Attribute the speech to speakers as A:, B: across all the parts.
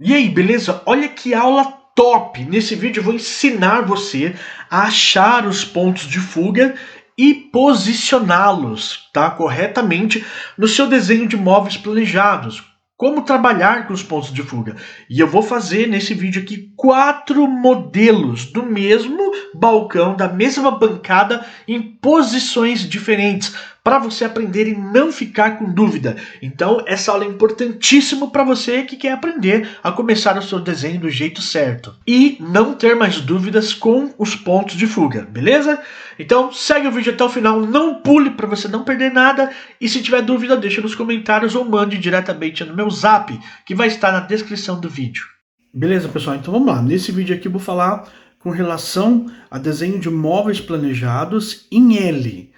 A: E aí, beleza? Olha que aula top! Nesse vídeo eu vou ensinar você a achar os pontos de fuga e posicioná-los, tá, corretamente no seu desenho de móveis planejados. Como trabalhar com os pontos de fuga. E eu vou fazer nesse vídeo aqui 4 modelos do mesmo balcão, da mesma bancada, em posições diferentes, para você aprender e não ficar com dúvida. Então, essa aula é importantíssima para você que quer aprender a começar o seu desenho do jeito certo e não ter mais dúvidas com os pontos de fuga, beleza? Então, segue o vídeo até o final, não pule para você não perder nada e se tiver dúvida, deixa nos comentários ou mande diretamente no meu zap, que vai estar na descrição do vídeo. Beleza, pessoal? Então vamos lá. Nesse vídeo aqui eu vou falar com relação a desenho de móveis planejados em L.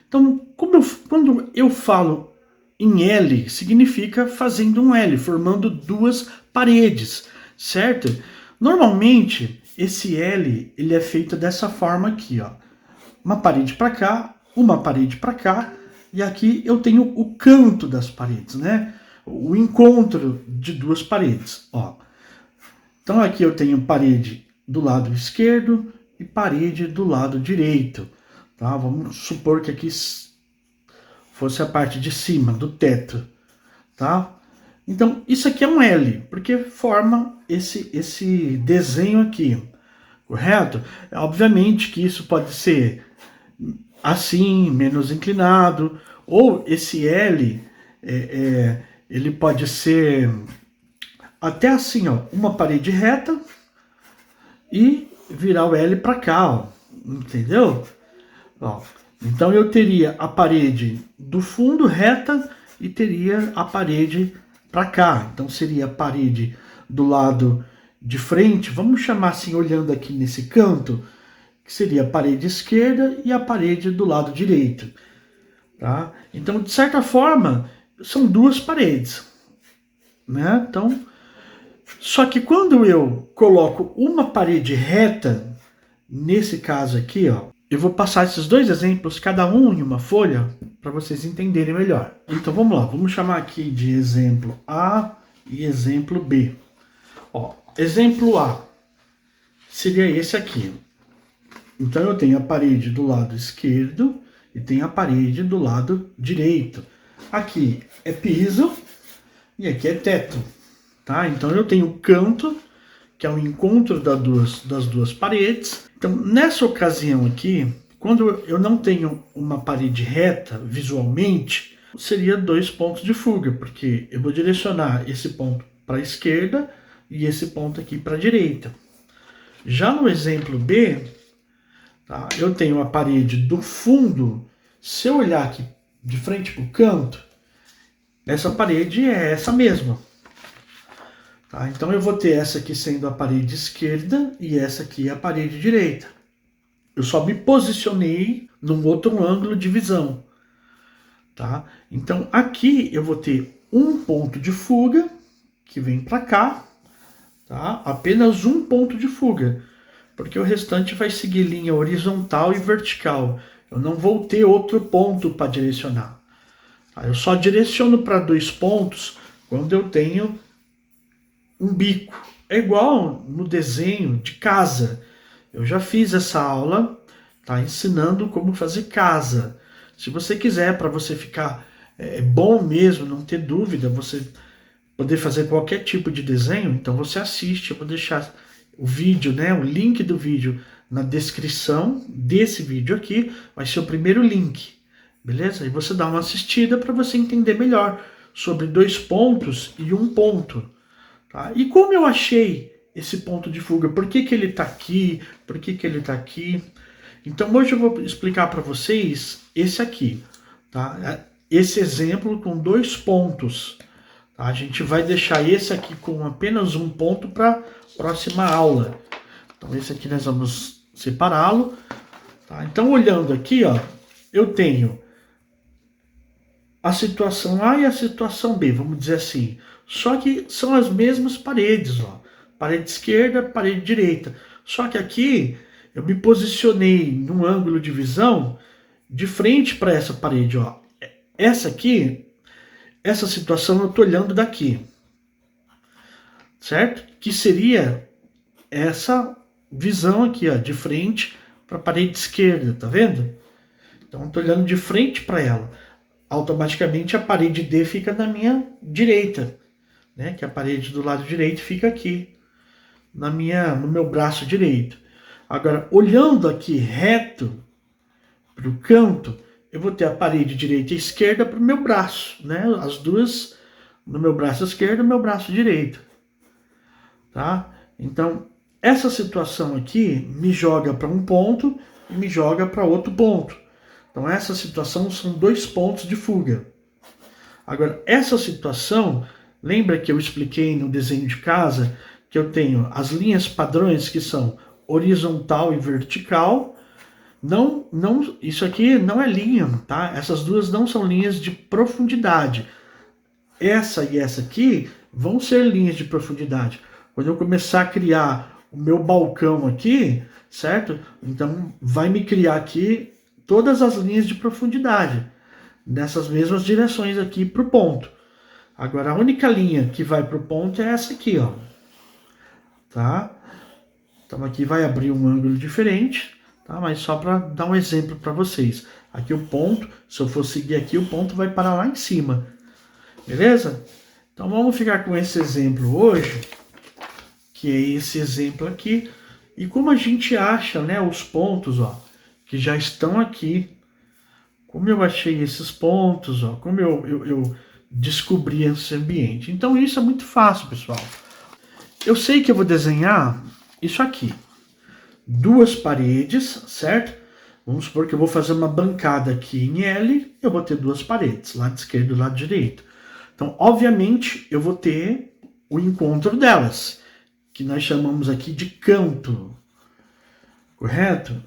A: Então, quando eu falo em L, significa fazendo um L, formando duas paredes, certo? Normalmente, esse L ele é feito dessa forma aqui, ó. Uma parede para cá, uma parede para cá, e aqui eu tenho o canto das paredes, né? O encontro de duas paredes, ó. Então aqui eu tenho parede do lado esquerdo e parede do lado direito. Tá? Vamos supor que aqui fosse a parte de cima do teto, tá? Então isso aqui é um L, porque forma esse desenho aqui, correto? Obviamente que isso pode ser assim, menos inclinado, ou esse L, ele pode ser até assim, ó, uma parede reta e virar o L para cá, ó, entendeu? Ó, então eu teria a parede do fundo reta e teria a parede para cá. Então seria a parede do lado de frente, vamos chamar assim, olhando aqui nesse canto, que seria a parede esquerda e a parede do lado direito. Tá? Então, de certa forma, são duas paredes, né? Então, só que quando eu coloco uma parede reta, nesse caso aqui, ó, eu vou passar esses dois exemplos, cada um em uma folha, para vocês entenderem melhor. Então vamos lá, vamos chamar aqui de exemplo A e exemplo B. Ó, exemplo A seria esse aqui. Então eu tenho a parede do lado esquerdo e tenho a parede do lado direito. Aqui é piso e aqui é teto. Tá? Então eu tenho o canto, que é o encontro das duas paredes. Então nessa ocasião aqui, quando eu não tenho uma parede reta visualmente, seria dois pontos de fuga, porque eu vou direcionar esse ponto para a esquerda e esse ponto aqui para a direita. Já no exemplo B, tá, eu tenho a parede do fundo. Se eu olhar aqui de frente para o canto, essa parede é essa mesma. Tá? Então eu vou ter essa aqui sendo a parede esquerda e essa aqui a parede direita. Eu só me posicionei num outro ângulo de visão. Tá? Então aqui eu vou ter um ponto de fuga que vem para cá. Tá? Apenas um ponto de fuga, porque o restante vai seguir linha horizontal e vertical. Eu não vou ter outro ponto para direcionar. Tá? Eu só direciono para dois pontos quando eu tenho um bico. É igual no desenho de casa. Eu já fiz essa aula, tá, ensinando como fazer casa. Se você quiser, para você ficar bom mesmo, não ter dúvida, você poder fazer qualquer tipo de desenho, então você assiste. Eu vou deixar o vídeo, né, o link do vídeo na descrição desse vídeo aqui. Vai ser o primeiro link, beleza? E você dá uma assistida para você entender melhor sobre dois pontos e um ponto. Tá? E como eu achei esse ponto de fuga? Por que ele está aqui? Por que ele está aqui? Então hoje eu vou explicar para vocês esse aqui. Tá? Esse exemplo com dois pontos. Tá? A gente vai deixar esse aqui com apenas um ponto para a próxima aula. Então esse aqui nós vamos separá-lo. Tá? Então olhando aqui, ó, eu tenho a situação A e a situação B, vamos dizer assim. Só que são as mesmas paredes, ó. Parede esquerda, parede direita. Só que aqui eu me posicionei num ângulo de visão de frente para essa parede, ó. Essa aqui, essa situação eu estou olhando daqui. certo? Que seria essa visão aqui, ó, de frente para a parede esquerda, tá vendo? Então, estou olhando de frente para ela. Automaticamente a parede D fica na minha direita, né? Que a parede do lado direito fica aqui, no meu braço direito. Agora, olhando aqui reto para o canto, eu vou ter a parede direita e esquerda para o meu braço, né? As duas no meu braço esquerdo e no meu braço direito, tá? Então, essa situação aqui me joga para um ponto e me joga para outro ponto. Então, essa situação são 2 pontos de fuga. Agora, essa situação, lembra que eu expliquei no desenho de casa que eu tenho as linhas padrões que são horizontal e vertical. Não, isso aqui não é linha, tá? Essas duas não são linhas de profundidade. Essa e essa aqui vão ser linhas de profundidade. Quando eu começar a criar o meu balcão aqui, certo? Então vai me criar aqui todas as linhas de profundidade, nessas mesmas direções aqui para o ponto. Agora a única linha que vai para o ponto é essa aqui, ó. Tá? Então aqui vai abrir um ângulo diferente, tá? Mas só para dar um exemplo para vocês. Aqui o ponto, se eu for seguir aqui, o ponto vai parar lá em cima. Beleza? Então vamos ficar com esse exemplo hoje, que é esse exemplo aqui. E como a gente acha, né, os pontos, ó, que já estão aqui. Como eu achei esses pontos, ó, como eu descobri esse ambiente. Então isso é muito fácil, pessoal. Eu sei que eu vou desenhar isso aqui. 2 paredes, certo? Vamos supor que eu vou fazer uma bancada aqui em L, eu vou ter 2 paredes, lado esquerdo e lado direito. Então, obviamente, eu vou ter o encontro delas, que nós chamamos aqui de canto, correto?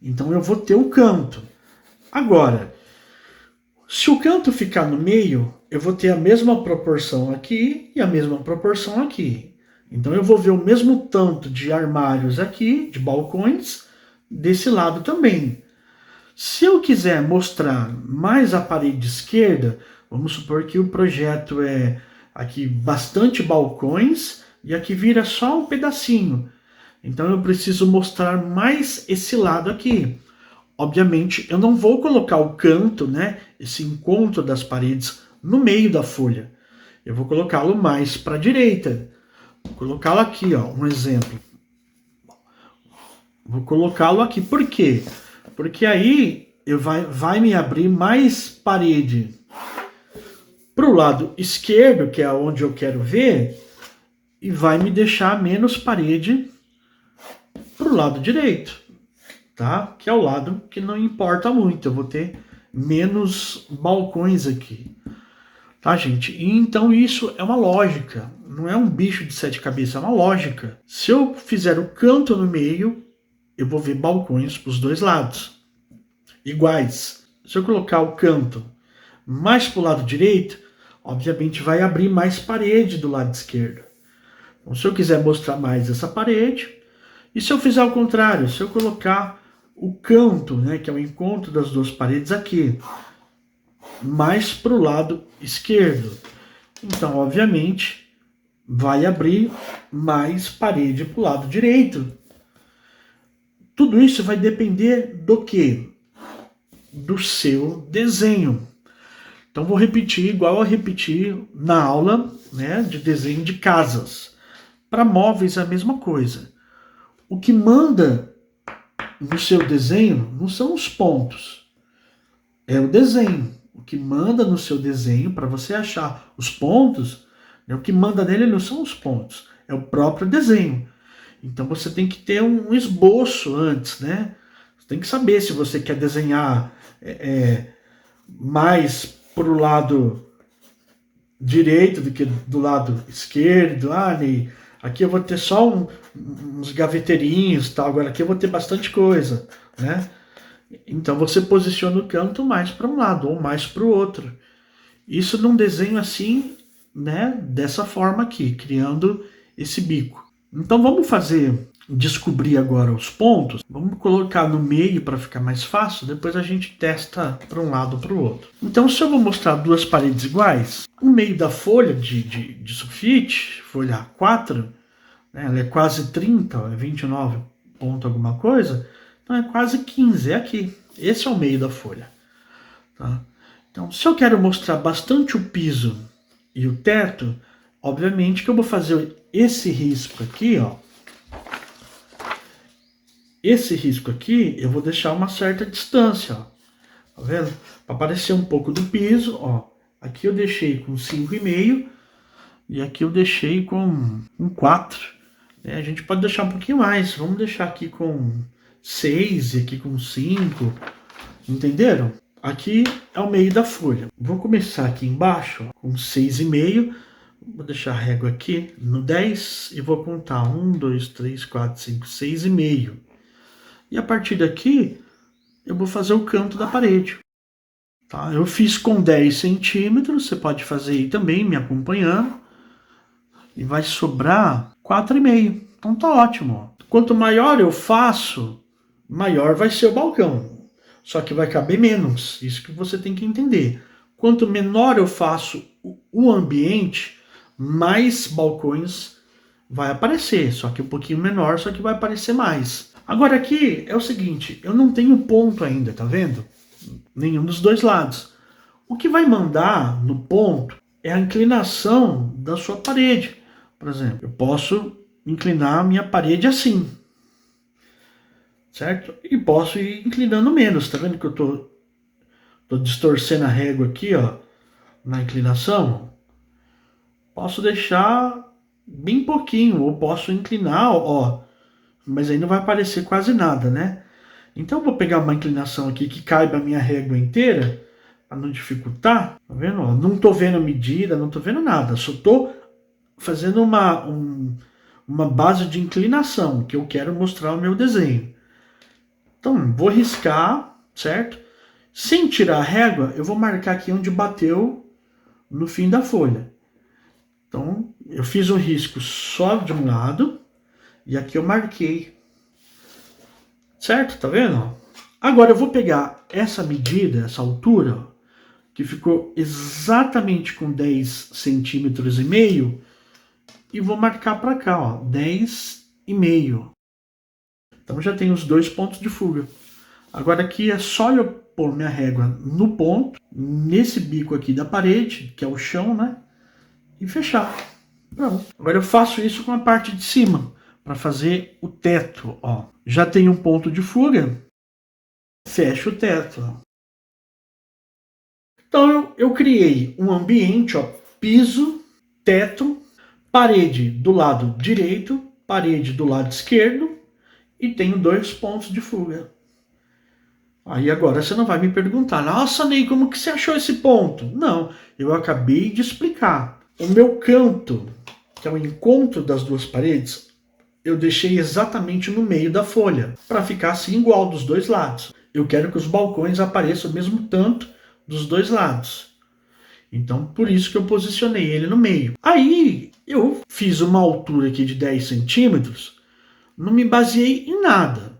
A: Então, eu vou ter o canto. Agora, se o canto ficar no meio, eu vou ter a mesma proporção aqui e a mesma proporção aqui. Então, eu vou ver o mesmo tanto de armários aqui, de balcões, desse lado também. Se eu quiser mostrar mais a parede esquerda, vamos supor que o projeto é aqui bastante balcões e aqui vira só um pedacinho. Então eu preciso mostrar mais esse lado aqui. Obviamente eu não vou colocar o canto, né, esse encontro das paredes no meio da folha. Eu vou colocá-lo mais para a direita. Vou colocá-lo aqui, ó, um exemplo. Vou colocá-lo aqui. Por quê? Porque aí vai me abrir mais parede para o lado esquerdo, que é onde eu quero ver, e vai me deixar menos parede para o lado direito, tá? Que é o lado que não importa muito. Eu vou ter menos balcões aqui, tá, gente? E então isso é uma lógica. Não é um bicho de 7 cabeças, é uma lógica. Se eu fizer o canto no meio, eu vou ver balcões para os 2 lados, iguais. Se eu colocar o canto mais para o lado direito, obviamente vai abrir mais parede do lado esquerdo. Então, se eu quiser mostrar mais essa parede, e se eu fizer o contrário, se eu colocar o canto, né, que é o encontro das 2 paredes aqui, mais para o lado esquerdo, então, obviamente, vai abrir mais parede para o lado direito. Tudo isso vai depender do quê? Do seu desenho. Então vou repetir igual eu repeti na aula, né, de desenho de casas. Para móveis é a mesma coisa. O que manda no seu desenho não são os pontos, é o desenho. O que manda no seu desenho para você achar os pontos, né, o que manda nele não são os pontos, é o próprio desenho. Então você tem que ter um esboço antes, né? Você tem que saber se você quer desenhar mais para o lado direito do que do lado esquerdo. Aqui eu vou ter só uns gaveteirinhos, tal. Agora aqui eu vou ter bastante coisa, né? Então você posiciona o canto mais para um lado ou mais para o outro. Isso num desenho assim, né? Dessa forma aqui, criando esse bico. Então vamos fazer descobrir agora os pontos, vamos colocar no meio para ficar mais fácil, depois a gente testa para um lado ou para o outro. Então, se eu vou mostrar duas paredes iguais, o meio da folha de sulfite, folha A4, né, ela é quase 30, é 29 ponto alguma coisa, então é quase 15, é aqui. Esse é o meio da folha. Tá? Então, se eu quero mostrar bastante o piso e o teto, obviamente que eu vou fazer esse risco aqui, ó. Esse risco aqui, eu vou deixar uma certa distância, ó. Tá vendo? Para aparecer um pouco do piso, ó. Aqui eu deixei com 5,5 e aqui eu deixei com 4. A gente pode deixar um pouquinho mais. Vamos deixar aqui com 6 e aqui com 5. Entenderam? Aqui é o meio da folha. Vou começar aqui embaixo, ó, com 6,5. Vou deixar a régua aqui no 10 e vou contar 1, 2, 3, 4, 5, 6,5. E a partir daqui, eu vou fazer o canto da parede. Tá? Eu fiz com 10 centímetros, você pode fazer aí também, me acompanhando. E vai sobrar 4,5. Então tá ótimo. Quanto maior eu faço, maior vai ser o balcão. Só que vai caber menos. Isso que você tem que entender. Quanto menor eu faço o ambiente, mais balcões vai aparecer. Só que um pouquinho menor, só que vai aparecer mais. Agora aqui é o seguinte, eu não tenho ponto ainda, tá vendo? Nenhum dos dois lados. O que vai mandar no ponto é a inclinação da sua parede. Por exemplo, eu posso inclinar a minha parede assim, certo? E posso ir inclinando menos, tá vendo que eu tô distorcendo a régua aqui, ó, na inclinação? Posso deixar bem pouquinho, ou posso inclinar, ó, mas aí não vai aparecer quase nada, né? Então eu vou pegar uma inclinação aqui que caiba a minha régua inteira, para não dificultar, tá vendo? Ó, não tô vendo a medida, não tô vendo nada, só tô fazendo uma base de inclinação, que eu quero mostrar o meu desenho. Então, vou riscar, certo? Sem tirar a régua, eu vou marcar aqui onde bateu no fim da folha. Então, eu fiz um risco só de um lado, e aqui eu marquei. Certo? Tá vendo? Agora eu vou pegar essa medida, essa altura, que ficou exatamente com 10 centímetros e meio, e vou marcar para cá, ó, 10,5. Então já tem os dois pontos de fuga. Agora aqui é só eu pôr minha régua no ponto, nesse bico aqui da parede, que é o chão, né? E fechar. Pronto. Agora eu faço isso com a parte de cima, para fazer o teto, ó. Já tem um ponto de fuga, fecho o teto, ó. Então eu criei um ambiente, ó, piso, teto, parede do lado direito, parede do lado esquerdo e tenho dois pontos de fuga. Aí agora você não vai me perguntar, nossa Ney, como que você achou esse ponto? Não, eu acabei de explicar. O meu canto, que é o encontro das duas paredes, eu deixei exatamente no meio da folha, para ficar assim igual dos dois lados. Eu quero que os balcões apareçam o mesmo tanto dos dois lados. Então, por isso que eu posicionei ele no meio. Aí, eu fiz uma altura aqui de 10 centímetros, não me baseei em nada.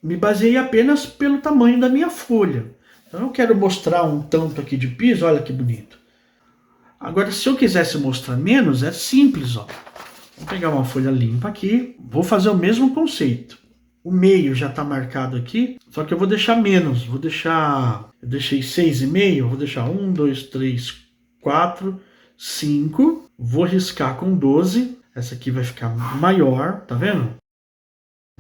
A: Me baseei apenas pelo tamanho da minha folha. Então, eu quero mostrar um tanto aqui de piso, olha que bonito. Agora, se eu quisesse mostrar menos, é simples, ó. Vou pegar uma folha limpa aqui, vou fazer o mesmo conceito. O meio já está marcado aqui, só que eu vou deixar menos. Eu deixei 6,5, vou deixar 1, 2, 3, 4, 5. Vou riscar com 12. Essa aqui vai ficar maior, tá vendo?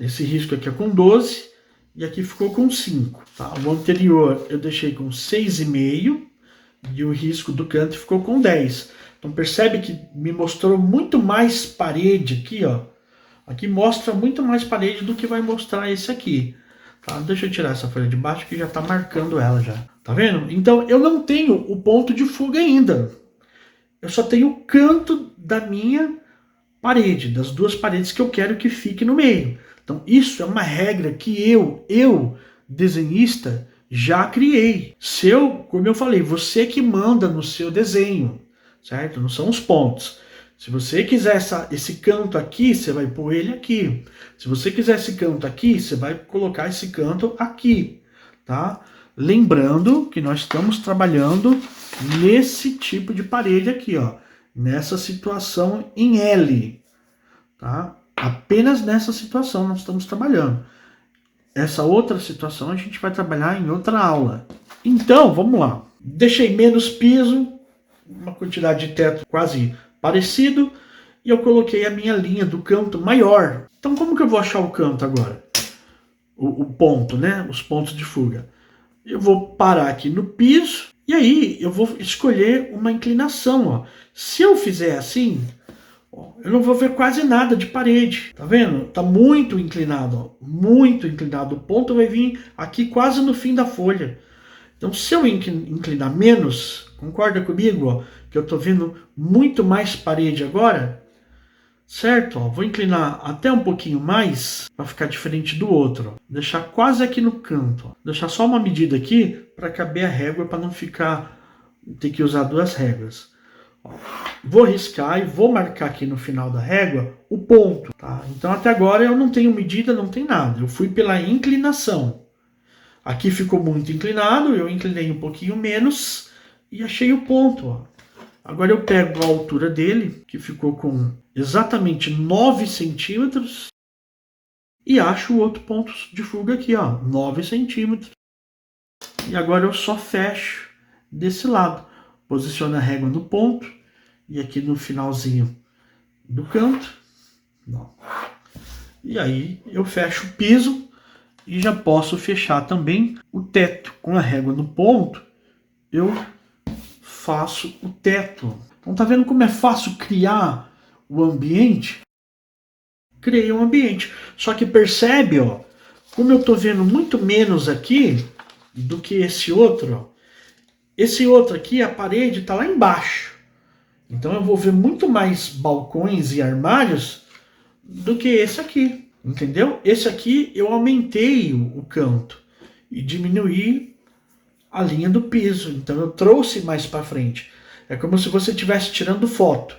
A: Esse risco aqui é com 12 e aqui ficou com 5. Tá? O anterior eu deixei com 6,5 e o risco do canto ficou com 10. Então percebe que me mostrou muito mais parede aqui, ó. Aqui mostra muito mais parede do que vai mostrar esse aqui. Tá? Deixa eu tirar essa folha de baixo que já está marcando ela já. Tá vendo? Então eu não tenho o ponto de fuga ainda. Eu só tenho o canto da minha parede, das duas paredes que eu quero que fique no meio. Então isso é uma regra que eu, desenhista, já criei. Como eu falei, você que manda no seu desenho, certo? Não são os pontos. Se você quiser esse canto aqui, você vai pôr ele aqui. Se você quiser esse canto aqui, você vai colocar esse canto aqui, tá? Lembrando que nós estamos trabalhando nesse tipo de parede aqui, ó. Nessa situação em L, tá? Apenas nessa situação nós estamos trabalhando. Essa outra situação a gente vai trabalhar em outra aula. Então, vamos lá. Deixei menos piso, uma quantidade de teto quase parecido, e eu coloquei a minha linha do canto maior. Então, como que eu vou achar o canto agora? O ponto, né? Os pontos de fuga. Eu vou parar aqui no piso, e aí eu vou escolher uma inclinação, ó. Se eu fizer assim, eu não vou ver quase nada de parede, tá vendo? Tá muito inclinado, ó, muito inclinado. O ponto vai vir aqui quase no fim da folha. Então, se eu inclinar menos, concorda comigo, ó, que eu tô vendo muito mais parede agora, certo? Ó, vou inclinar até um pouquinho mais para ficar diferente do outro. Ó. Deixar quase aqui no canto. Ó. Deixar só uma medida aqui para caber a régua, para não ficar ter que usar duas réguas. Ó, vou riscar e vou marcar aqui no final da régua o ponto, tá? Então até agora eu não tenho medida, não tem nada. Eu fui pela inclinação. Aqui ficou muito inclinado, eu inclinei um pouquinho menos e achei o ponto. Ó. Agora eu pego a altura dele, que ficou com exatamente 9 centímetros, e acho o outro ponto de fuga aqui, ó, 9 centímetros. E agora eu só fecho desse lado. Posiciono a régua no ponto e aqui no finalzinho do canto. Não. E aí eu fecho o piso e já posso fechar também o teto. Com a régua no ponto, eu faço o teto. Então tá vendo como é fácil criar o ambiente? Criei um ambiente. Só que percebe, ó, como eu tô vendo muito menos aqui do que esse outro, ó. Esse outro aqui, a parede tá lá embaixo. Então eu vou ver muito mais balcões e armários do que esse aqui, entendeu? Esse aqui eu aumentei o canto e diminuí a linha do piso, então eu trouxe mais para frente. É como se você estivesse tirando foto.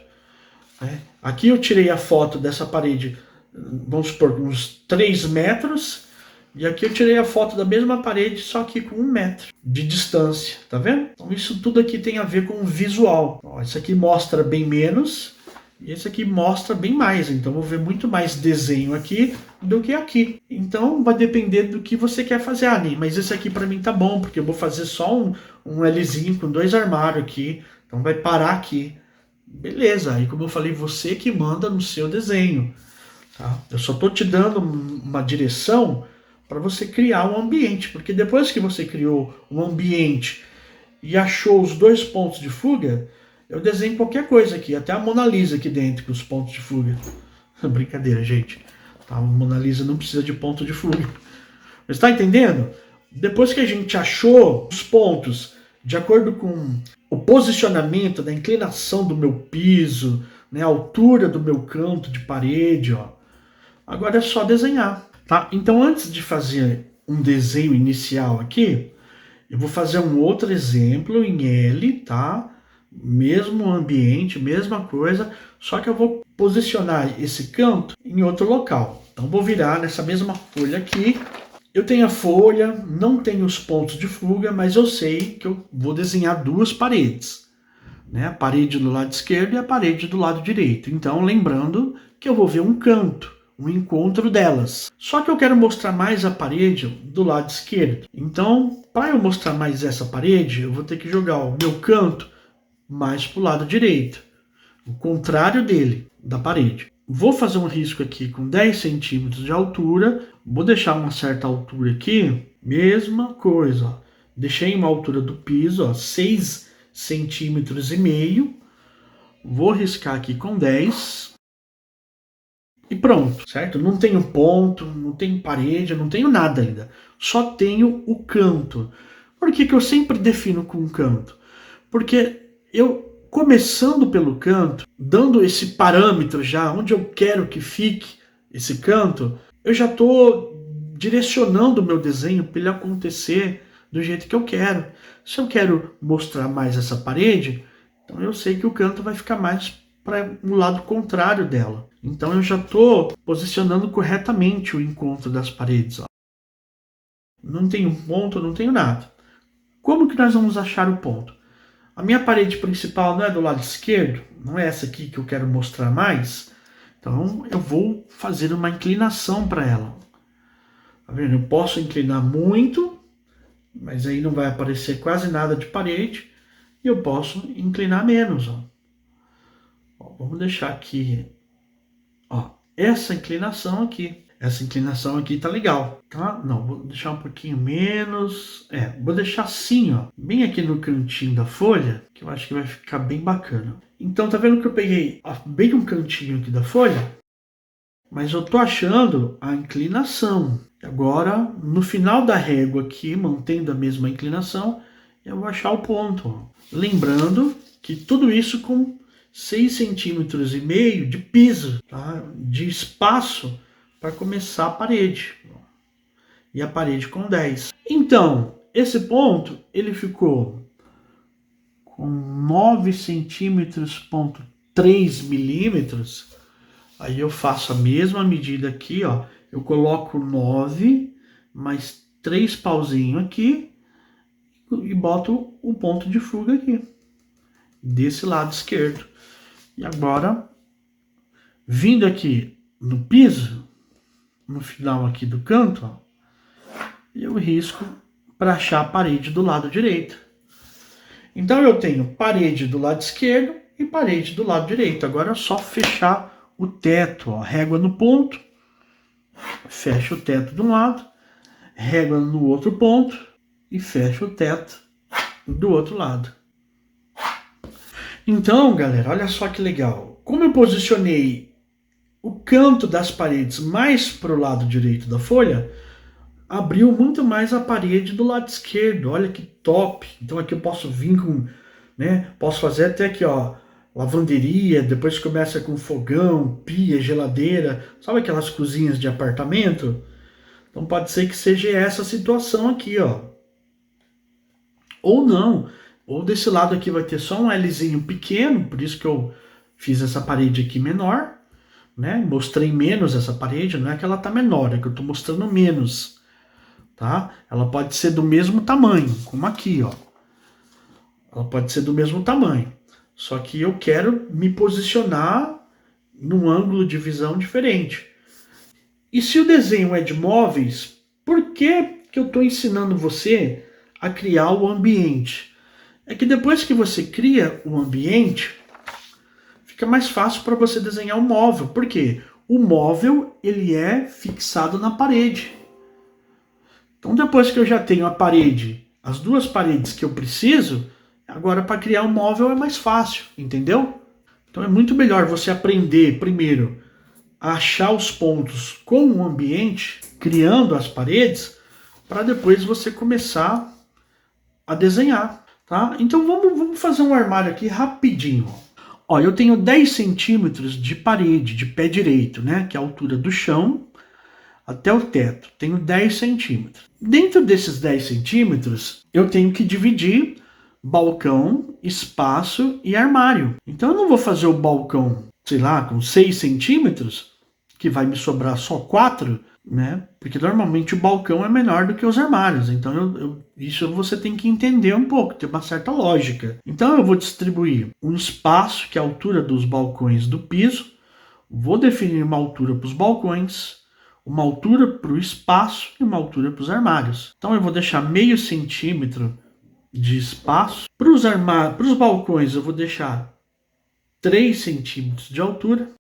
A: Né? Aqui eu tirei a foto dessa parede, vamos supor, uns 3 metros, e aqui eu tirei a foto da mesma parede, só que com 1 metro de distância, tá vendo? Então isso tudo aqui tem a ver com o visual. Ó, esse aqui mostra bem menos, e esse aqui mostra bem mais, então eu vou ver muito mais desenho aqui do que aqui. Então vai depender do que você quer fazer, Ani, mas esse aqui para mim tá bom, porque eu vou fazer só um Lzinho com 2 armários aqui, então vai parar aqui. Beleza, aí como eu falei, você que manda no seu desenho. Tá? Eu só tô te dando uma direção para você criar um ambiente, porque depois que você criou um ambiente e achou os 2 pontos de fuga, eu desenho qualquer coisa aqui, até a Mona Lisa aqui dentro com os pontos de fuga. Brincadeira, gente. Tá? A Mona Lisa não precisa de ponto de fuga. Mas está entendendo? Depois que a gente achou os pontos de acordo com o posicionamento da inclinação do meu piso, né, a altura do meu canto de parede, ó, agora é só desenhar. Tá? Então, antes de fazer um desenho inicial aqui, eu vou fazer um outro exemplo em L, tá? Mesmo ambiente, mesma coisa, só que eu vou posicionar esse canto em outro local. Então, vou virar nessa mesma folha aqui. Eu tenho a folha, não tenho os pontos de fuga, mas eu sei que eu vou desenhar 2 paredes. Né? A parede do lado esquerdo e a parede do lado direito. Então, lembrando que eu vou ver um canto. Um encontro delas. Só que eu quero mostrar mais a parede do lado esquerdo. Então, para eu mostrar mais essa parede, eu vou ter que jogar o meu canto mais para o lado direito. O contrário dele, da parede. Vou fazer um risco aqui com 10 centímetros de altura. Vou deixar uma certa altura aqui. Mesma coisa. Ó. Deixei uma altura do piso, ó, 6 centímetros e meio. Vou riscar aqui com 10. E pronto, certo? Não tenho ponto, não tenho parede, não tenho nada ainda. Só tenho o canto. Por que eu sempre defino com canto? Porque eu, começando pelo canto, dando esse parâmetro já, onde eu quero que fique esse canto, eu já estou direcionando o meu desenho para ele acontecer do jeito que eu quero. Se eu quero mostrar mais essa parede, então eu sei que o canto vai ficar mais para o lado contrário dela. Então eu já estou posicionando corretamente o encontro das paredes. Ó. Não tenho ponto, não tenho nada. Como que nós vamos achar o ponto? A minha parede principal não é do lado esquerdo, não é essa aqui que eu quero mostrar mais. Então eu vou fazer uma inclinação para ela. Tá vendo? Eu posso inclinar muito, mas aí não vai aparecer quase nada de parede. E eu posso inclinar menos. Ó. Ó, vamos deixar aqui, ó, essa inclinação aqui. Essa inclinação aqui tá legal, tá? Não, vou deixar um pouquinho menos. Vou deixar assim, ó, bem aqui no cantinho da folha, que eu acho que vai ficar bem bacana. Então, tá vendo que eu peguei bem um cantinho aqui da folha? Mas eu tô achando a inclinação. Agora, no final da régua aqui, mantendo a mesma inclinação, eu vou achar o ponto. Ó. Lembrando que tudo isso com 6,5 centímetros de piso, tá? De espaço para começar a parede. E a parede com 10. Então, esse ponto, ele ficou com 9 centímetros, 3 milímetros. Aí eu faço a mesma medida aqui, ó. Eu coloco 9, mais 3 pauzinhos aqui e boto o ponto de fuga aqui. Desse lado esquerdo. E agora, vindo aqui no piso, no final aqui do canto, ó, eu risco para achar a parede do lado direito. Então eu tenho parede do lado esquerdo e parede do lado direito. Agora é só fechar o teto, ó, régua no ponto, fecha o teto de um lado, régua no outro ponto e fecha o teto do outro lado. Então, galera, olha só que legal. Como eu posicionei o canto das paredes mais para o lado direito da folha, abriu muito mais a parede do lado esquerdo. Olha que top. Então aqui eu posso vir com, né? Posso fazer até aqui, ó, lavanderia, depois começa com fogão, pia, geladeira. Sabe aquelas cozinhas de apartamento? Então pode ser que seja essa situação aqui, ó. Ou não. Ou desse lado aqui vai ter só um Lzinho pequeno, por isso que eu fiz essa parede aqui menor, né? Mostrei menos essa parede, não é que ela tá menor, é que eu tô mostrando menos, tá? Ela pode ser do mesmo tamanho, como aqui, ó. Ela pode ser do mesmo tamanho, só que eu quero me posicionar num ângulo de visão diferente. E se o desenho é de móveis, por que que eu tô ensinando você a criar o ambiente? É que depois que você cria o ambiente, fica mais fácil para você desenhar o móvel. Por quê? O móvel, ele é fixado na parede. Então, depois que eu já tenho a parede, as duas paredes que eu preciso, agora para criar um móvel é mais fácil, entendeu? Então, é muito melhor você aprender primeiro a achar os pontos com o ambiente, criando as paredes, para depois você começar a desenhar. Tá? Então vamos fazer um armário aqui rapidinho. Ó, eu tenho 10 centímetros de parede, de pé direito, né? Que é a altura do chão até o teto. Tenho 10 centímetros. Dentro desses 10 centímetros, eu tenho que dividir balcão, espaço e armário. Então eu não vou fazer o balcão, sei lá, com 6 centímetros, que vai me sobrar só 4, né? Porque normalmente o balcão é menor do que os armários. Então isso você tem que entender um pouco, tem uma certa lógica. Então eu vou distribuir um espaço, que é a altura dos balcões do piso. Vou definir uma altura para os balcões, uma altura para o espaço e uma altura para os armários. Então eu vou deixar meio centímetro de espaço. Para os balcões eu vou deixar 3 centímetros de altura.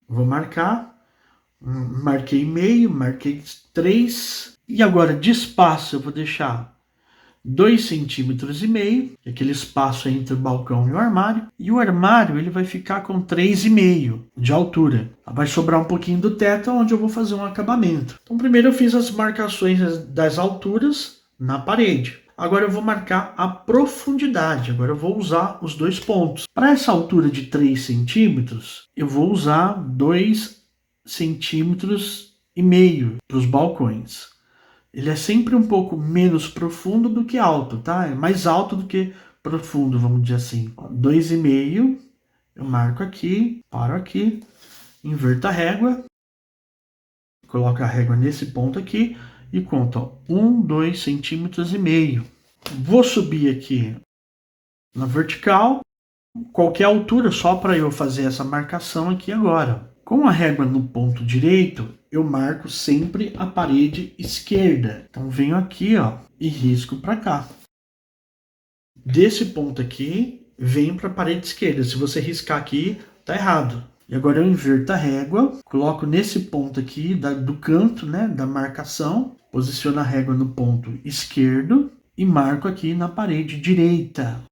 A: Vou marcar. Marquei meio, marquei 3. E agora de espaço eu vou deixar 2,5 centímetros, aquele espaço entre o balcão e o armário. E o armário ele vai ficar com 3,5 de altura. Vai sobrar um pouquinho do teto onde eu vou fazer um acabamento. Então primeiro eu fiz as marcações das alturas na parede. Agora eu vou marcar a profundidade. Agora eu vou usar os 2 pontos. Para essa altura de 3 centímetros, eu vou usar 2,5 centímetros para os balcões. Ele é sempre um pouco menos profundo do que alto, tá? É mais alto do que profundo, vamos dizer assim. 2,5 Eu marco aqui, paro aqui, inverto a régua, coloco a régua nesse ponto aqui e conto, ó, 2,5 centímetros. Vou subir aqui na vertical, qualquer altura, só para eu fazer essa marcação aqui agora. Com a régua no ponto direito, eu marco sempre a parede esquerda. Então venho aqui, ó, e risco para cá. Desse ponto aqui, venho para a parede esquerda. Se você riscar aqui, tá errado. E agora eu inverto a régua, coloco nesse ponto aqui do canto, né, da marcação, posiciono a régua no ponto esquerdo e marco aqui na parede direita.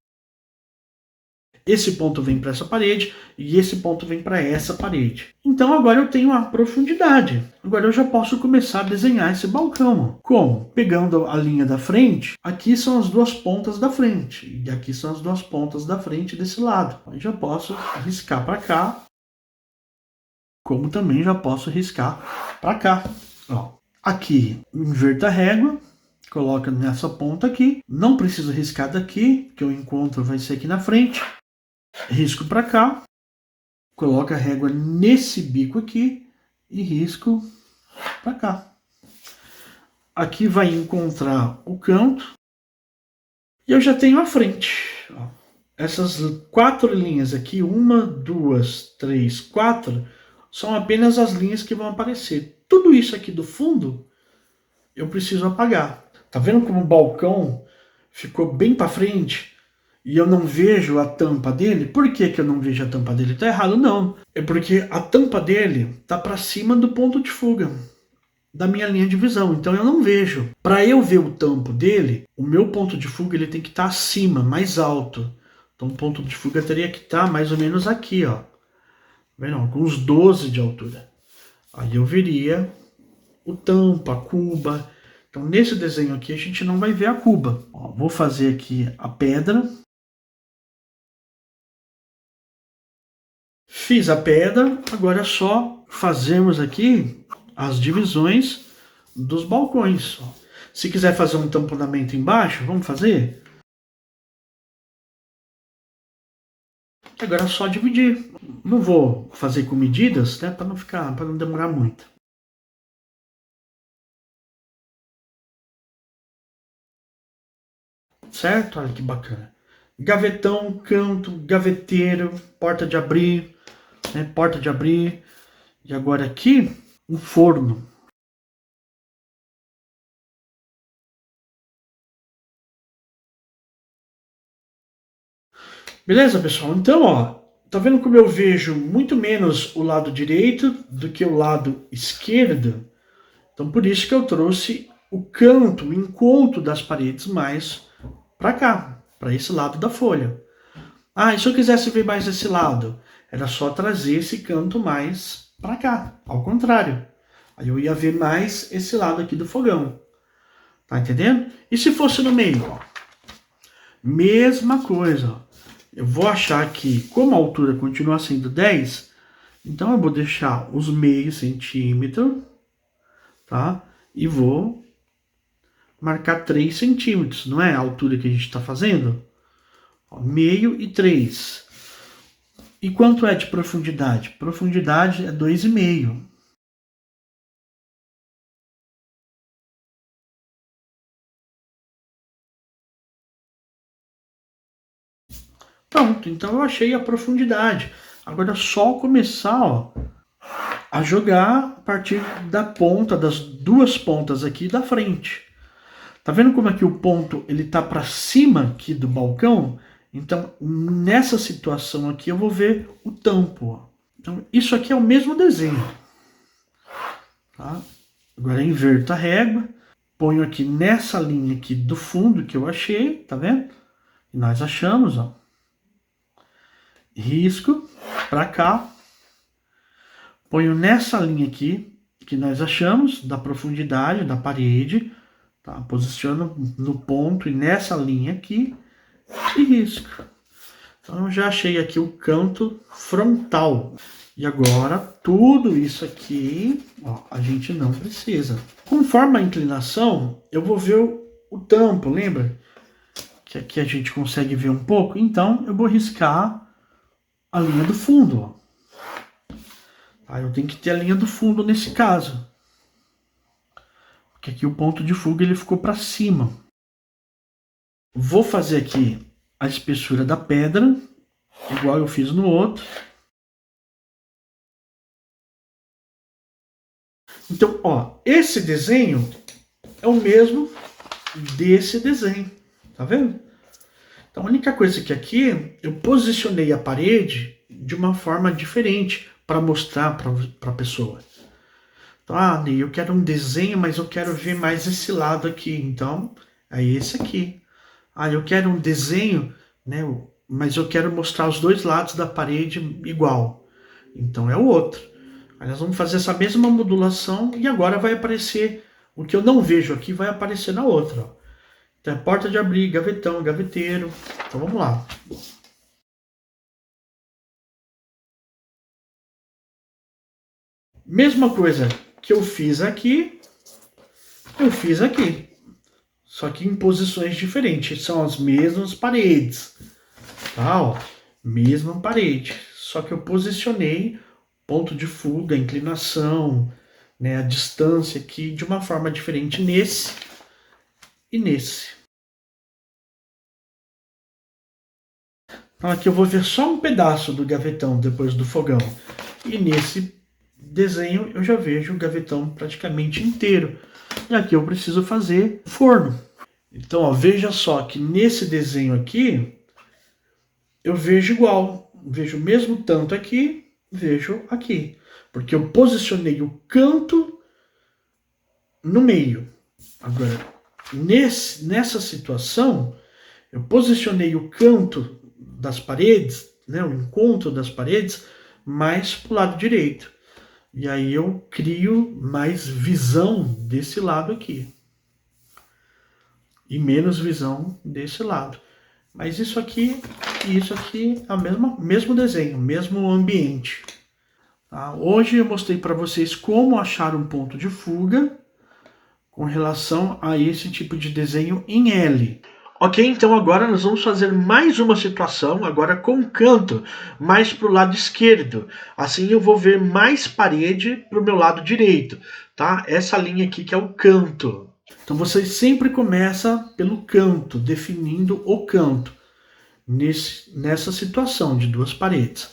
A: Esse ponto vem para essa parede e esse ponto vem para essa parede. Então agora eu tenho a profundidade. Agora eu já posso começar a desenhar esse balcão. Como? Pegando a linha da frente, aqui são as duas pontas da frente. E aqui são as duas pontas da frente desse lado. Aí já posso riscar para cá. Como também já posso riscar para cá. Ó, aqui, inverto a régua. Coloca nessa ponta aqui. Não preciso riscar daqui, que o encontro vai ser aqui na frente. Risco para cá, coloco a régua nesse bico aqui e risco para cá. Aqui vai encontrar o canto e eu já tenho a frente. Ó, essas 4 linhas aqui, 1, 2, 3, 4, são apenas as linhas que vão aparecer. Tudo isso aqui do fundo eu preciso apagar. Tá vendo como o balcão ficou bem para frente? E eu não vejo a tampa dele. Por que eu não vejo a tampa dele? Tá errado, não. É porque a tampa dele tá para cima do ponto de fuga da minha linha de visão. Então eu não vejo. Para eu ver o tampo dele, o meu ponto de fuga ele tem que estar acima, mais alto. Então o ponto de fuga teria que estar mais ou menos aqui, ó. Vendo? Com uns 12 de altura. Aí eu veria o tampo, a cuba. Então nesse desenho aqui a gente não vai ver a cuba. Ó, vou fazer aqui a pedra. Fiz a pedra, agora é só fazermos aqui as divisões dos balcões. Se quiser fazer um tamponamento embaixo, vamos fazer? Agora é só dividir. Não vou fazer com medidas, né, para não demorar muito. Certo? Olha que bacana. Gavetão, canto, gaveteiro, porta de abrir, né, porta de abrir. E agora aqui, um forno. Beleza, pessoal? Então, ó, tá vendo como eu vejo muito menos o lado direito do que o lado esquerdo? Então, por isso que eu trouxe o canto, o encontro das paredes mais para cá, para esse lado da folha. Ah, e se eu quisesse ver mais esse lado? Era só trazer esse canto mais para cá, ao contrário. Aí eu ia ver mais esse lado aqui do fogão. Tá entendendo? E se fosse no meio? Ó, mesma coisa, ó. Eu vou achar que, como a altura continua sendo 10, então eu vou deixar os meio centímetro, tá? E vou marcar 3 centímetros, não é a altura que a gente está fazendo? Ó, meio e 3. E quanto é de profundidade? Profundidade é 2,5. Pronto, então eu achei a profundidade. Agora é só começar, ó, a jogar a partir da ponta, das duas pontas aqui da frente. Tá vendo como aqui o ponto ele tá para cima aqui do balcão? Então, nessa situação aqui eu vou ver o tampo. Ó. Então, isso aqui é o mesmo desenho. Tá? Agora inverto a régua, ponho aqui nessa linha aqui do fundo que eu achei, tá vendo? E nós achamos, ó. Risco para cá, ponho nessa linha aqui que nós achamos da profundidade da parede, tá? Posiciono no ponto e nessa linha aqui e risco. Então eu já achei aqui o canto frontal. E agora tudo isso aqui, ó, a gente não precisa. Conforme a inclinação, eu vou ver o tampo, lembra? Que aqui a gente consegue ver um pouco. Então eu vou riscar a linha do fundo, ó. Aí eu tenho que ter a linha do fundo nesse caso. Porque aqui o ponto de fuga ele ficou para cima. Vou fazer aqui a espessura da pedra, igual eu fiz no outro. Então, ó, esse desenho é o mesmo desse desenho, tá vendo? Então a única coisa que aqui eu posicionei a parede de uma forma diferente para mostrar para a pessoa. Então, Ney, eu quero um desenho, mas eu quero ver mais esse lado aqui. Então, é esse aqui. Eu quero um desenho, né? Mas eu quero mostrar os dois lados da parede igual. Então é o outro. Aí nós vamos fazer essa mesma modulação e agora vai aparecer o que eu não vejo aqui, vai aparecer na outra. Ó. Então é porta de abrir, gavetão, gaveteiro. Então vamos lá. Mesma coisa que eu fiz aqui, Só que em posições diferentes. São as mesmas paredes. Tá, ó. Mesma parede. Só que eu posicionei ponto de fuga, inclinação, né, a distância aqui de uma forma diferente nesse e nesse. Então aqui eu vou ver só um pedaço do gavetão depois do fogão. E nesse desenho eu já vejo o gavetão praticamente inteiro. E aqui eu preciso fazer forno. Então, ó, veja só que nesse desenho aqui eu vejo igual. Vejo o mesmo tanto aqui, vejo aqui. Porque eu posicionei o canto no meio. Agora, nessa situação, eu posicionei o canto das paredes, né, o encontro das paredes, mais para o lado direito. E aí eu crio mais visão desse lado aqui. E menos visão desse lado. Mas isso aqui e isso aqui é o mesmo desenho, mesmo ambiente. Tá? Hoje eu mostrei para vocês como achar um ponto de fuga com relação a esse tipo de desenho em L. Ok, então agora nós vamos fazer mais uma situação, agora com canto, mais para o lado esquerdo. Assim eu vou ver mais parede para o meu lado direito, tá? Essa linha aqui que é o canto. Então você sempre começa pelo canto, definindo o canto, nessa situação de duas paredes.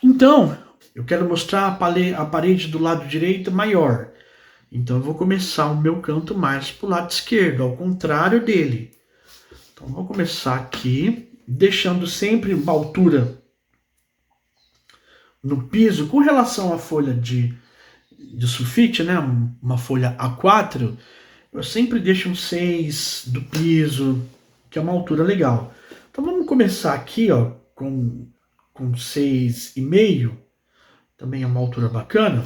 A: Então, eu quero mostrar a parede do lado direito maior. Então eu vou começar o meu canto mais para o lado esquerdo, ao contrário dele. Então vou começar aqui, deixando sempre uma altura no piso com relação à folha de sulfite, né? Uma folha A4, eu sempre deixo um 6 do piso, que é uma altura legal. Então vamos começar aqui, ó, com 6,5, também é uma altura bacana.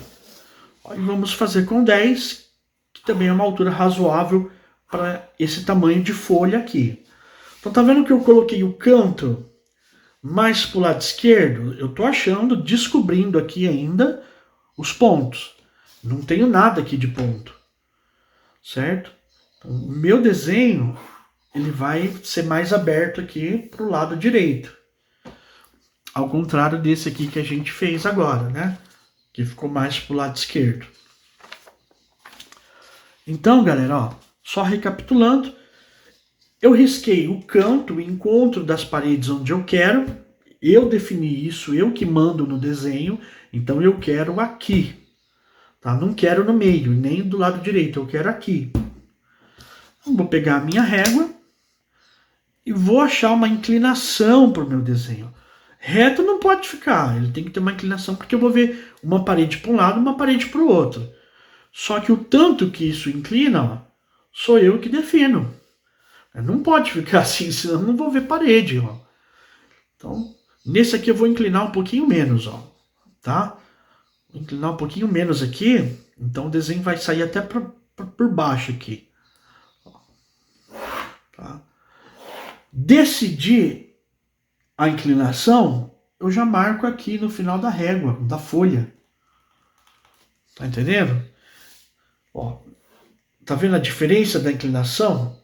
A: E vamos fazer com 10, que também é uma altura razoável para esse tamanho de folha aqui. Então tá vendo que eu coloquei o canto mais para o lado esquerdo? Eu tô achando, descobrindo aqui ainda os pontos. Não tenho nada aqui de ponto, certo? Então, o meu desenho ele vai ser mais aberto aqui para o lado direito. Ao contrário desse aqui que a gente fez agora, né? Que ficou mais para o lado esquerdo. Então, galera, ó, só recapitulando, eu risquei o canto, o encontro das paredes onde eu quero, eu defini isso, eu que mando no desenho, então eu quero aqui, tá? Não quero no meio, nem do lado direito, eu quero aqui. Então, vou pegar a minha régua e vou achar uma inclinação para o meu desenho. Reto não pode ficar, ele tem que ter uma inclinação, porque eu vou ver uma parede para um lado e uma parede para o outro. Só que o tanto que isso inclina, ó, sou eu que defino. Não pode ficar assim, senão eu não vou ver parede. Ó. Então, nesse aqui eu vou inclinar um pouquinho menos. Ó, tá? Vou inclinar um pouquinho menos aqui, então o desenho vai sair até por baixo aqui. Tá? Decidir a inclinação, eu já marco aqui no final da régua, da folha. Tá entendendo? Ó, tá vendo a diferença da inclinação?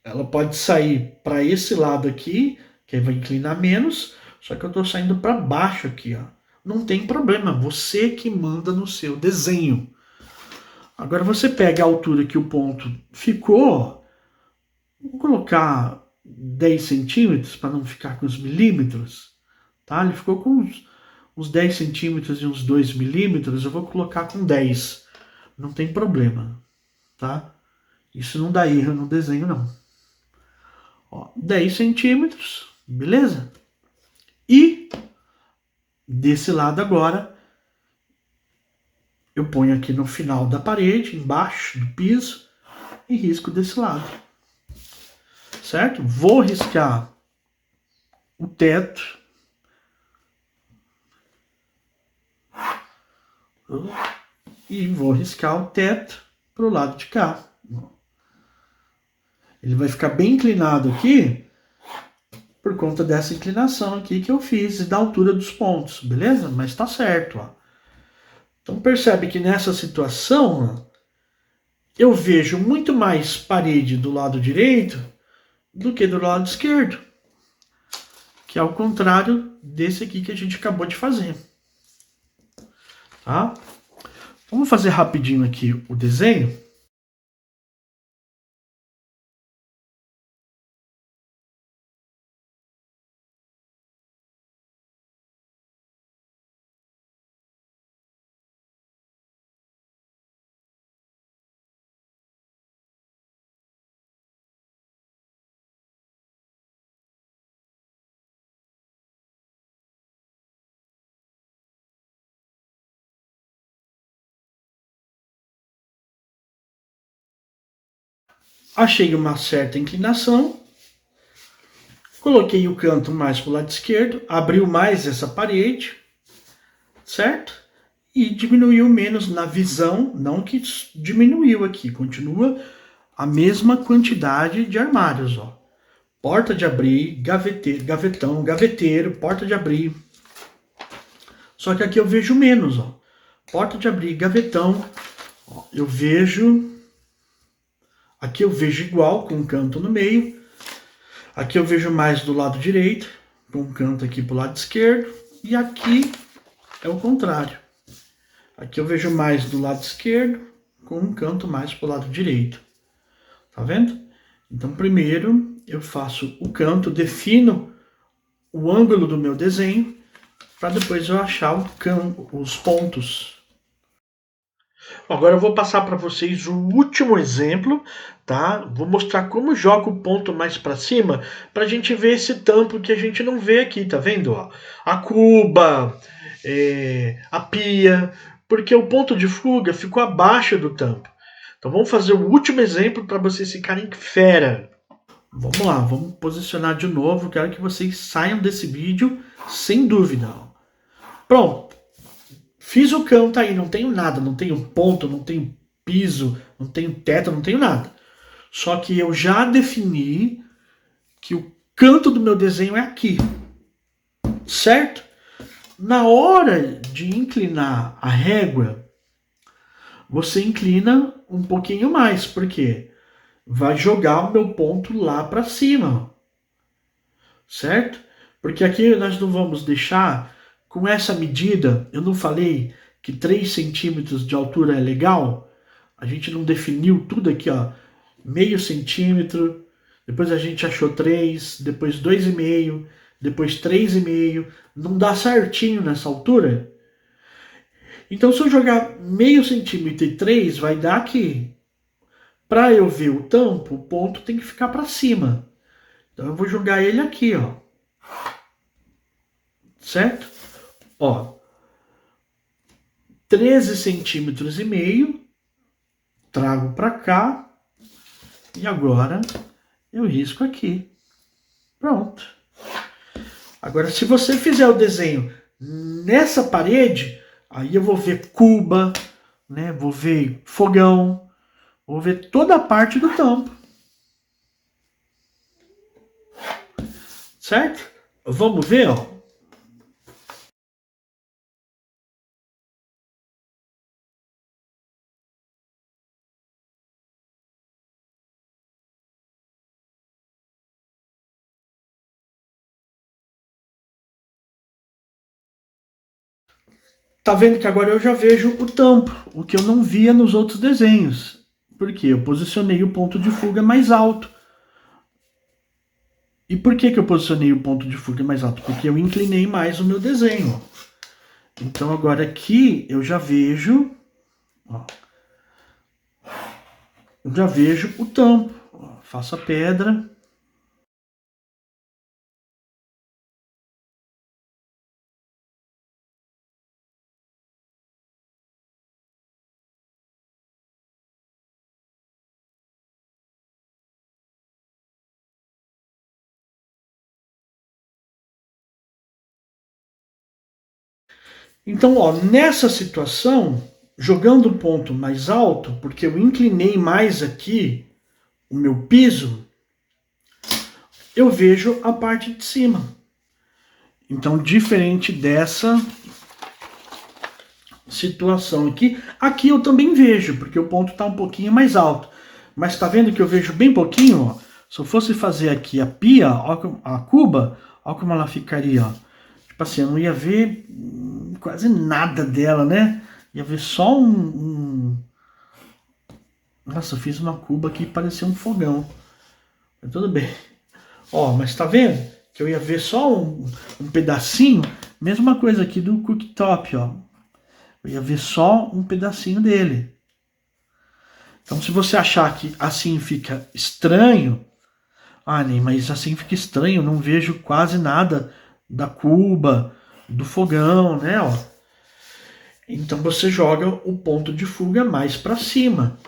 A: Ela pode sair para esse lado aqui, que vai inclinar menos, Só que eu estou saindo para baixo aqui, ó. Não tem problema, você que manda no seu desenho. Agora você pega a altura que o ponto ficou, vou colocar 10 centímetros para não ficar com os milímetros, tá? Ele ficou com uns 10 centímetros e uns 2 milímetros, eu vou colocar com 10. Não tem problema, tá? Isso não dá erro no desenho, não. Ó, 10 centímetros, beleza? E desse lado agora, eu ponho aqui no final da parede, embaixo do piso, e risco desse lado. Certo? Vou riscar o teto. E vou riscar o teto para o lado de cá. Ele vai ficar bem inclinado aqui, por conta dessa inclinação aqui que eu fiz e da altura dos pontos, beleza? Mas tá certo, ó. Então percebe que nessa situação, ó, eu vejo muito mais parede do lado direito do que do lado esquerdo, que é o contrário desse aqui que a gente acabou de fazer, tá? Vamos fazer rapidinho aqui o desenho. Achei uma certa inclinação, coloquei o canto mais para o lado esquerdo, abriu mais essa parede, certo? E diminuiu menos na visão, não que diminuiu aqui, continua a mesma quantidade de armários, ó. Porta de abrir, gaveteiro, gavetão, gaveteiro, porta de abrir. Só que aqui eu vejo menos, ó. Porta de abrir, gavetão, ó, eu vejo. Aqui eu vejo igual, com um canto no meio. Aqui eu vejo mais do lado direito, com um canto aqui pro lado esquerdo. E aqui é o contrário. Aqui eu vejo mais do lado esquerdo, com um canto mais pro lado direito. Tá vendo? Então primeiro eu faço o canto, defino o ângulo do meu desenho, para depois eu achar os pontos. Agora eu vou passar para vocês o último exemplo, tá? Vou mostrar como joga o ponto mais para cima, para a gente ver esse tampo que a gente não vê aqui, tá vendo? Ó? A cuba, a pia, porque o ponto de fuga ficou abaixo do tampo. Então vamos fazer o último exemplo para vocês ficarem fera. Vamos lá, vamos posicionar de novo. Quero que vocês saiam desse vídeo sem dúvida. Pronto. Fiz o canto aí, não tenho nada, não tenho ponto, não tenho piso, não tenho teto, não tenho nada. Só que eu já defini que o canto do meu desenho é aqui. Certo? Na hora de inclinar a régua, você inclina um pouquinho mais, porque vai jogar o meu ponto lá para cima. Certo? Porque aqui nós não vamos deixar, com essa medida, eu não falei que 3 centímetros de altura é legal? A gente não definiu tudo aqui, ó, meio centímetro, depois a gente achou 3, depois 2,5, depois 3,5, não dá certinho nessa altura? Então se eu jogar meio centímetro e 3, vai dar aqui. Para eu ver o tampo, o ponto tem que ficar para cima. Então eu vou jogar ele aqui, ó. Certo? Ó, 13 centímetros e meio, trago para cá e agora eu risco aqui. Pronto. Agora, se você fizer o desenho nessa parede, aí eu vou ver cuba, né? Vou ver fogão, vou ver toda a parte do tampo. Certo? Vamos ver, ó. Tá vendo que agora eu já vejo o tampo, o que eu não via nos outros desenhos. Por quê? Eu posicionei o ponto de fuga mais alto. E por que eu posicionei o ponto de fuga mais alto? Porque eu inclinei mais o meu desenho. Então agora aqui eu já vejo, ó, eu já vejo o tampo. Ó, faço a pedra. Então, ó, nessa situação, jogando o ponto mais alto, porque eu inclinei mais aqui o meu piso, eu vejo a parte de cima. Então, diferente dessa situação aqui eu também vejo, porque o ponto está um pouquinho mais alto. Mas tá vendo que eu vejo bem pouquinho, ó? Se eu fosse fazer aqui a pia, ó, a cuba, ó como ela ficaria, ó. Tipo assim, eu não ia ver quase nada dela, né? Ia ver só Nossa, eu fiz uma cuba que parecia um fogão. Mas tudo bem. Ó, mas tá vendo? Que eu ia ver só um pedacinho. Mesma coisa aqui do cooktop, ó. Eu ia ver só um pedacinho dele. Então, se você achar que assim fica estranho, Ney, mas assim fica estranho, eu não vejo quase nada da cuba, do fogão, né? Ó. Então você joga o ponto de fuga mais para cima,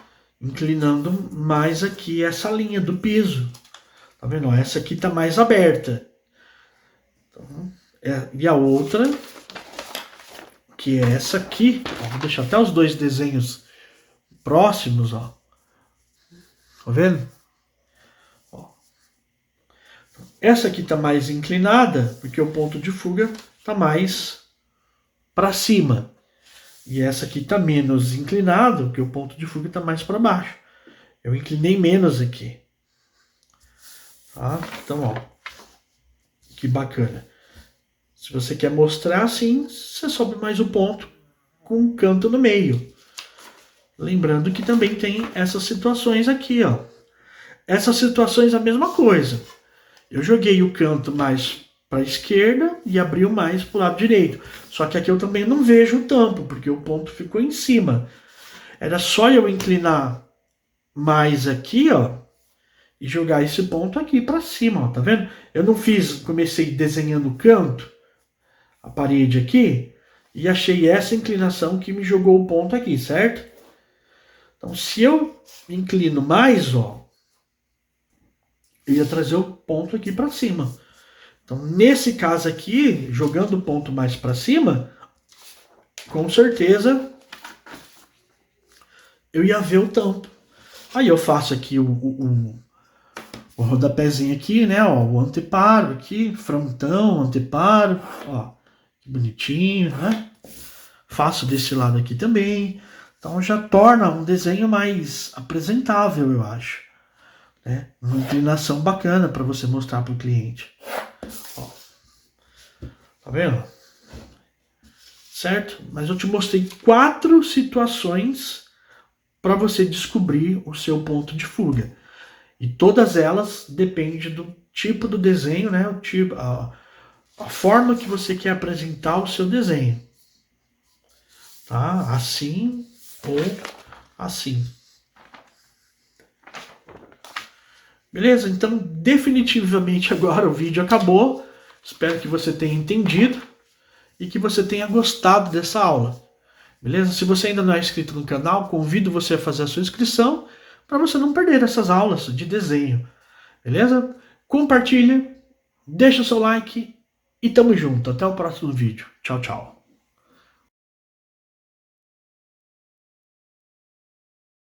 A: inclinando mais aqui essa linha do piso. Tá vendo? Ó, essa aqui tá mais aberta. Então, e a outra, que é essa aqui, ó, vou deixar até os dois desenhos próximos, ó. Tá vendo? Ó. Essa aqui tá mais inclinada, porque o ponto de fuga tá mais para cima. E essa aqui tá menos inclinado, porque o ponto de fuga tá mais para baixo. Eu inclinei menos aqui. Tá? Então, ó. Que bacana. Se você quer mostrar assim, você sobe mais o ponto com um canto no meio. Lembrando que também tem essas situações aqui, ó. Essas situações a mesma coisa. Eu joguei o canto mais para a esquerda e abriu mais para o lado direito. Só que aqui eu também não vejo o tampo, porque o ponto ficou em cima. Era só eu inclinar mais aqui, ó, e jogar esse ponto aqui para cima, ó, tá vendo? Eu não comecei desenhando o canto, a parede aqui, e achei essa inclinação que me jogou o ponto aqui, certo? Então, se eu inclino mais, ó, eu ia trazer o ponto aqui para cima. Então, nesse caso aqui, jogando o ponto mais para cima, com certeza eu ia ver o tampo. Aí eu faço aqui o rodapézinho aqui, né? Ó, o anteparo aqui, frontão, anteparo, ó, que bonitinho, né? Faço desse lado aqui também. Então já torna um desenho mais apresentável, eu acho. Né? Uma inclinação bacana para você mostrar para o cliente. Ó. Tá vendo? Certo? Mas eu te mostrei 4 situações para você descobrir o seu ponto de fuga. E todas elas dependem do tipo do desenho, né? O tipo, a forma que você quer apresentar o seu desenho. Tá? Assim ou assim. Beleza? Então, definitivamente agora o vídeo acabou. Espero que você tenha entendido e que você tenha gostado dessa aula. Beleza? Se você ainda não é inscrito no canal, convido você a fazer a sua inscrição para você não perder essas aulas de desenho. Beleza? Compartilha, deixa o seu like e tamo junto. Até o próximo vídeo. Tchau, tchau.